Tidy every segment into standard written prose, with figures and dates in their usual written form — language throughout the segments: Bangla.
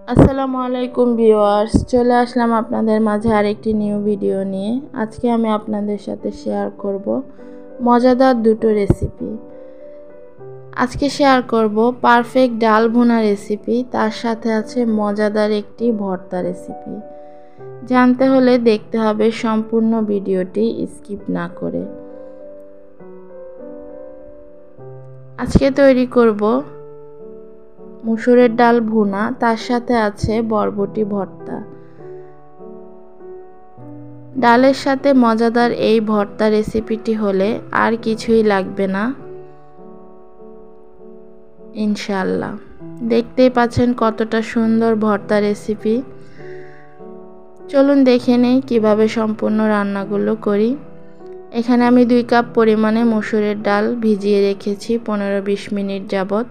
আসসালামু আলাইকুম ভিউয়ার্স, চলে আসলাম আপনাদের মাঝে আরেকটি নিউ ভিডিও নিয়ে। আজকে আমি আপনাদের সাথে শেয়ার করব মজাদার দুটো রেসিপি। আজকে শেয়ার করব পারফেক্ট ডাল ভুনা রেসিপি, তার সাথে আছে মজাদার একটি ভর্তা রেসিপি। জানতে হলে দেখতে হবে সম্পূর্ণ ভিডিওটি স্কিপ না করে। আজকে তৈরি করব মসুরের ডাল ভুনা, তার সাথে আছে বরবটি ভর্তা। ডালের সাথে মজাদার এই ভর্তা রেসিপিটি হলে আর কিছুই লাগবে না ইনশাআল্লাহ। দেখতেই পাচ্ছেন কতটা সুন্দর ভর্তা রেসিপি। চলুন দেখে নেই কিভাবে সম্পূর্ণ রান্নাগুলো করি। এখানে আমি 2 কাপ পরিমাণে মসুরের ডাল ভিজিয়ে রেখেছি 15-20 মিনিট যাবত।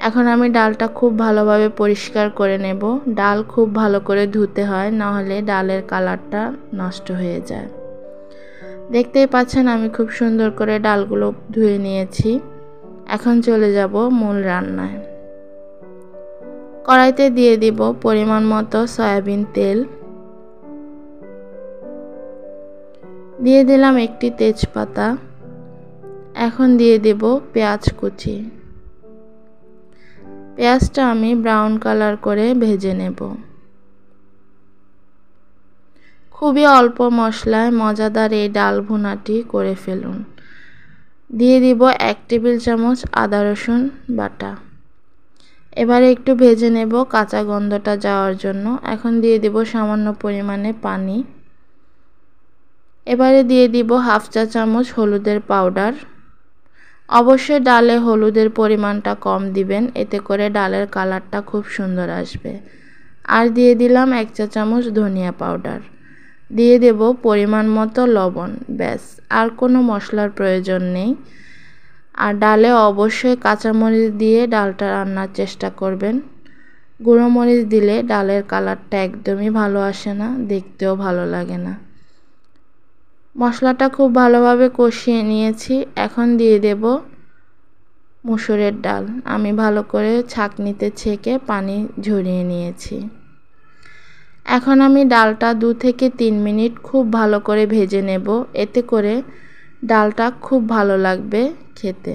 এখন আমি ডালটা খুব ভালোভাবে পরিষ্কার করে নেব। ডাল খুব ভালো করে ধুতে হয়, না হলে ডালের কালারটা নষ্ট হয়ে যায়। দেখতেই পাচ্ছেন আমি খুব সুন্দর করে ডালগুলো ধুয়ে নিয়েছি। এখন চলে যাব মূল রান্নায়। কড়াইতে দিয়ে দিব পরিমাণ মতো সয়াবিন তেল, দিয়ে দিলাম একটি তেজপাতা। এখন দিয়ে দেব পেঁয়াজ কুচি। পেঁয়াজটা আমি ব্রাউন কালার করে ভেজে নেব। খুবই অল্প মশলায় মজাদার এই ডাল ভুনাটি করে ফেলুন। দিয়ে দিব 1 টেবিল চামচ আদা রসুন বাটা। এবারে একটু ভেজে নেব কাঁচা গন্ধটা যাওয়ার জন্য। এখন দিয়ে দিব সামান্য পরিমাণে পানি। এবারে দিয়ে দিব 1/2 চা চামচ হলুদের পাউডার। অবশ্যই ডালে হলুদের পরিমাণটা কম দিবেন, এতে করে ডালের কালারটা খুব সুন্দর আসবে। আর দিয়ে দিলাম 1 চা চামচ ধনিয়া পাউডার। দিয়ে দেব পরিমাণ মতো লবণ। ব্যাস, আর কোনো মশলার প্রয়োজন নেই। আর ডালে অবশ্যই কাঁচামরিচ দিয়ে ডালটা রান্নার চেষ্টা করবেন। গুঁড়ো মরিচ দিলে ডালের কালারটা একদমই ভালো আসে না, দেখতেও ভালো লাগে না। মশলাটা খুব ভালোভাবে কষিয়ে নিয়েছি। এখন দিয়ে দেব মসুরের ডাল। আমি ভালো করে ছাঁকনিতে ছেঁকে পানি ঝরিয়ে নিয়েছি। এখন আমি ডালটা 2 থেকে 3 মিনিট খুব ভালো করে ভেজে নেব, এতে করে ডালটা খুব ভালো লাগবে খেতে।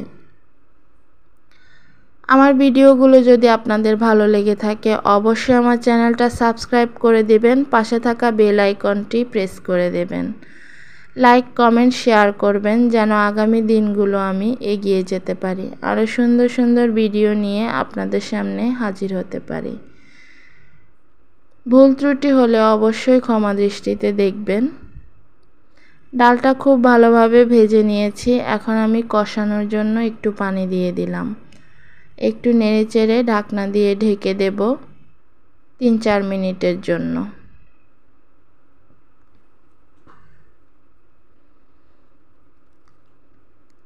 আমার ভিডিওগুলো যদি আপনাদের ভালো লেগে থাকে অবশ্যই আমার চ্যানেলটা সাবস্ক্রাইব করে দিবেন, পাশে থাকা বেল আইকনটি প্রেস করে দেবেন। লাইক, কমেন্ট, শেয়ার করবেন যেন আগামী দিনগুলো আমি এগিয়ে যেতে পারি, আরও সুন্দর সুন্দর ভিডিও নিয়ে আপনাদের সামনে হাজির হতে পারি। ভুল ত্রুটি হলে অবশ্যই ক্ষমা দৃষ্টিতে দেখবেন। ডালটা খুব ভালোভাবে ভেজে নিয়েছি। এখন আমি কষানোর জন্য একটু পানি দিয়ে দিলাম। একটু নেড়েচেড়ে ঢাকনা দিয়ে ঢেকে দেব 3-4 মিনিটের জন্য।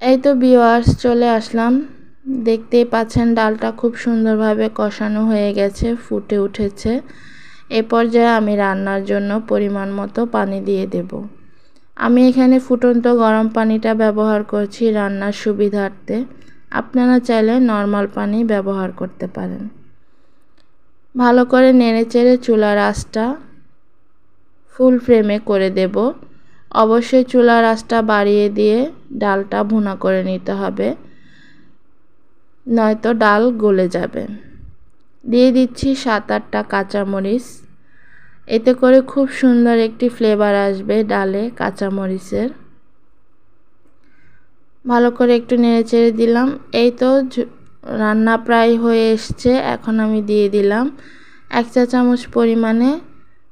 এই তো ভিউয়ার্স, চলে আসলাম। দেখতেই পাচ্ছেন ডালটা খুব সুন্দরভাবে কষানো হয়ে গেছে, ফুটে উঠেছে। এ পর্যায়ে আমি রান্নার জন্য পরিমাণ মতো পানি দিয়ে দেব। আমি এখানে ফুটন্ত গরম পানিটা ব্যবহার করছি রান্নার সুবিধার্থে। আপনারা চাইলে নর্মাল পানি ব্যবহার করতে পারেন। ভালো করে নেড়েচেড়ে চুলার আঁচটা ফুল ফ্লেমে করে দেব। অবশ্যই চুলার আঁচটা বাড়িয়ে দিয়ে ডালটা ভুনা করে নিতে হবে, নয়তো ডাল গলে যাবে। দিয়ে দিচ্ছি 7-8টা কাঁচামরিচ, এতে করে খুব সুন্দর একটি ফ্লেভার আসবে ডালে কাঁচামরিচের। ভালো করে একটু নেড়েচেড়ে দিলাম। এই তো রান্না প্রায় হয়ে এসছে। এখন আমি দিয়ে দিলাম 1 চা চামচ পরিমাণে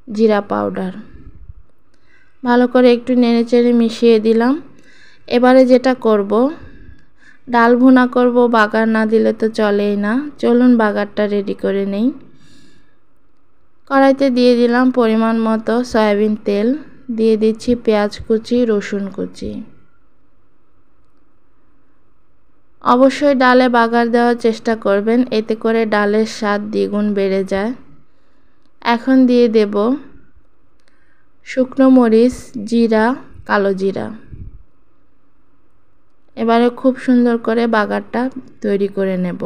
জিরা পাউডার। ভালো করে একটু নেড়েচেড়ে মিশিয়ে দিলাম। এবারে যেটা করব, ডাল ভুনা করব, বাগার না দিলে তো চলেই না। চলুন বাগারটা রেডি করে নেই। কড়াইতে দিয়ে দিলাম পরিমাণ মতো সয়াবিন তেল, দিয়ে দিচ্ছি পেঁয়াজ কুচি, রসুন কুচি। অবশ্যই ডালে বাগার দেওয়ার চেষ্টা করবেন, এতে করে ডালের স্বাদ দ্বিগুণ বেড়ে যায়। এখন দিয়ে দেব শুকনো মরিচ, জিরা, কালো জিরা। এবারে খুব সুন্দর করে বাগারটা তৈরি করে নেব।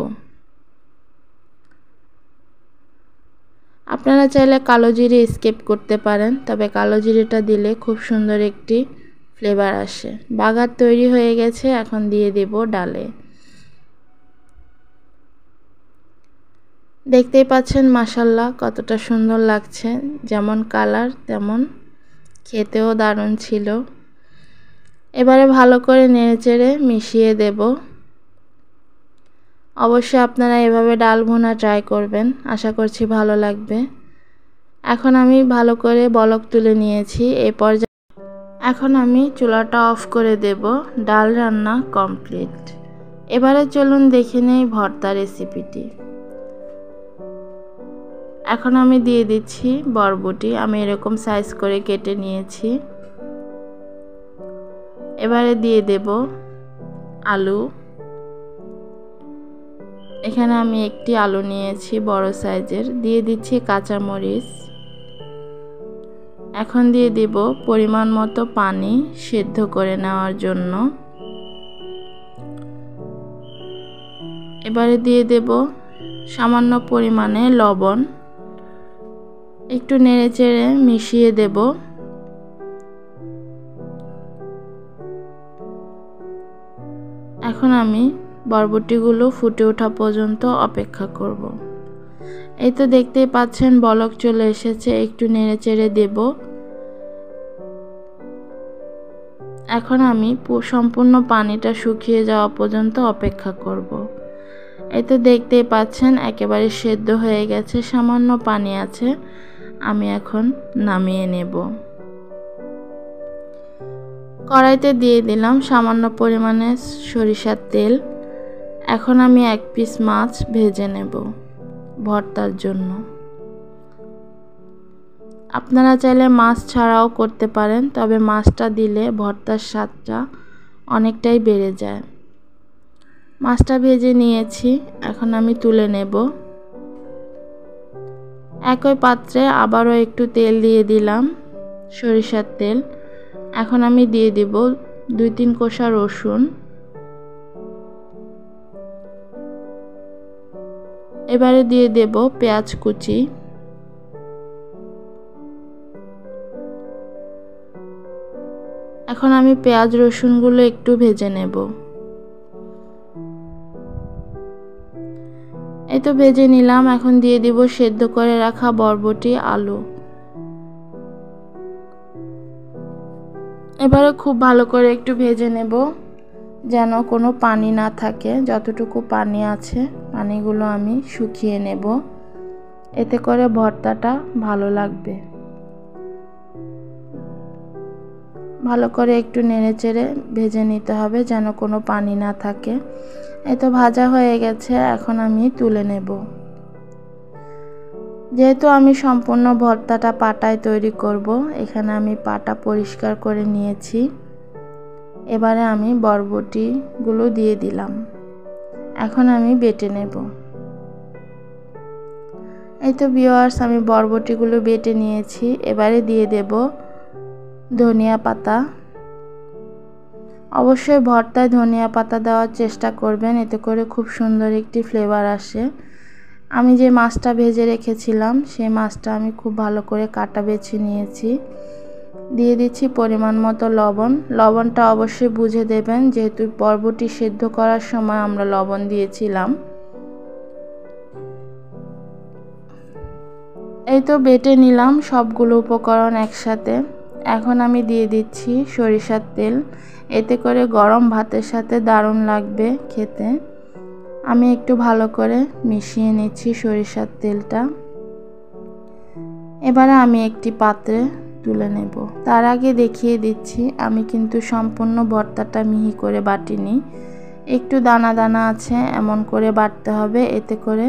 আপনারা চাইলে কালো জিরে স্কিপ করতে পারেন, তবে কালো জিরেটা দিলে খুব সুন্দর একটি ফ্লেভার আসে। বাগার তৈরি হয়ে গেছে, এখন দিয়ে দেব ডালে। দেখতেই পাচ্ছেন মাশাআল্লাহ কতটা সুন্দর লাগছে, যেমন কালার তেমন খেতেও দারুণ ছিল। এবারে ভালো করে নেড়েচেড়ে মিশিয়ে দেব। অবশ্যই আপনারা এভাবে ডাল ভুনা ট্রাই করবেন, আশা করছি ভালো লাগবে। এখন আমি ভালো করে বলক তুলে নিয়েছি। এই পর্যায়ে এখন আমি চুলাটা অফ করে দেব। ডাল রান্না কমপ্লিট। এবারে চলুন দেখে নেই ভর্তা রেসিপিটি। এখন আমি দিয়ে দিচ্ছি বরবটি, আমি এরকম সাইজ করে কেটে নিয়েছি। এবারে দিয়ে দেব আলু। এখানে আমি একটি আলু নিয়েছি বড় সাইজের। দিয়ে দিচ্ছি কাঁচামরিচ। এখন দিয়ে দেব পরিমাণ মতো পানি সিদ্ধ করে নেওয়ার জন্য। এবারে দিয়ে দেব সামান্য পরিমাণে লবণ। একটু নেড়েচেড়ে মিশিয়ে দেব। এখন আমি বরবটিগুলো ফুটে ওঠা পর্যন্ত অপেক্ষা করব। এই তো দেখতেই পাচ্ছেন বলক চলে এসেছে, একটু নেড়েচেড়ে দেব। এখন আমি সম্পূর্ণ পানিটা শুকিয়ে যাওয়া পর্যন্ত অপেক্ষা করব। এই তো দেখতেই পাচ্ছেন একেবারে সেদ্ধ হয়ে গেছে, সামান্য পানি আছে। আমি এখন নামিয়ে নেব। কড়াইতে দিয়ে দিলাম সামান্য পরিমাণে সরিষার তেল। এখন আমি এক পিস মাছ ভেজে নেব ভর্তার জন্য। আপনারা চাইলে মাছ ছাড়াও করতে পারেন, তবে মাছটা দিলে ভর্তার স্বাদটা অনেকটাই বেড়ে যায়। মাছটা ভেজে নিয়েছি, এখন আমি তুলে নেব। একই পাত্রে আবারও একটু তেল দিয়ে দিলাম, সরিষার তেল। এখন আমি দিয়ে দিব 2-3 কোয়া রসুন। এবারে দিয়ে দেব পেঁয়াজ কুচি। এখন আমি পেঁয়াজ রসুনগুলো একটু ভেজে নেব। এই তো ভেজে নিলাম, এখন দিয়ে দিব সেদ্ধ করে রাখা বরবটি আলু। এবারে খুব ভালো করে একটু ভেজে নেব, যেন কোনো পানি না থাকে। যতটুকু পানি আছে পানিগুলো আমি শুকিয়ে নেব, এতে করে ভর্তাটা ভালো লাগবে। ভালো করে একটু নেড়েচেড়ে ভেজে নিতে হবে, যেন কোনো পানি না থাকে। এই তো ভাজা হয়ে গেছে, এখন আমি তুলে নেব। যেহেতু আমি সম্পূর্ণ ভর্তাটা পাটায় তৈরি করব, এখানে আমি পাটা পরিষ্কার করে নিয়েছি। এবারে আমি বরবটিগুলো দিয়ে দিলাম। এখন আমি বেটে নেব। এই তো ভিউয়ার্স, আমি বরবটিগুলো বেটে নিয়েছি। এবারে দিয়ে দেব ধনিয়া পাতা। অবশ্যই ভর্তায় ধনিয়া পাতা দেওয়ার চেষ্টা করবেন, এতে করে খুব সুন্দর একটি ফ্লেভার আসে। আমি যে মাছটা ভেজে রেখেছিলাম সেই মাছটা আমি খুব ভালো করে কাটা বেছে নিয়েছি। দিয়ে দিচ্ছি পরিমাণ মতো লবণ। লবণটা অবশ্যই বুঝে দেবেন, যেহেতু বরবটি সেদ্ধ করার সময় আমরা লবণ দিয়েছিলাম। এই তো বেটে নিলাম সবগুলো উপকরণ একসাথে। এখন আমি দিয়ে দিচ্ছি সরিষার তেল, এতে করে গরম ভাতের সাথে দারুণ লাগবে খেতে। আমি একটু ভালো করে মিশিয়ে নিচ্ছি সরিষার তেলটা। এবারে আমি একটি পাত্রে তুলে নেব। তার আগে দেখিয়ে দিচ্ছি, আমি কিন্তু সম্পূর্ণ ভর্তাটা মিহি করে বাটিনি, একটু দানা দানা আছে, এমন করে বাটতে হবে। এতে করে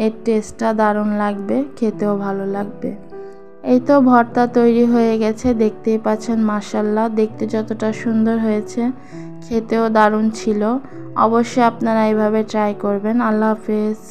এর টেস্টটা দারুণ লাগবে, খেতেও ভালো লাগবে। এই তো ভর্তা তৈরি হয়ে গেছে, দেখতেই পাচ্ছেন মাশাআল্লাহ দেখতে যতটা সুন্দর হয়েছে, খেতেও দারুণ ছিল। অবশ্যই আপনারা এইভাবে ট্রাই করবেন। আল্লাহ হাফেজ।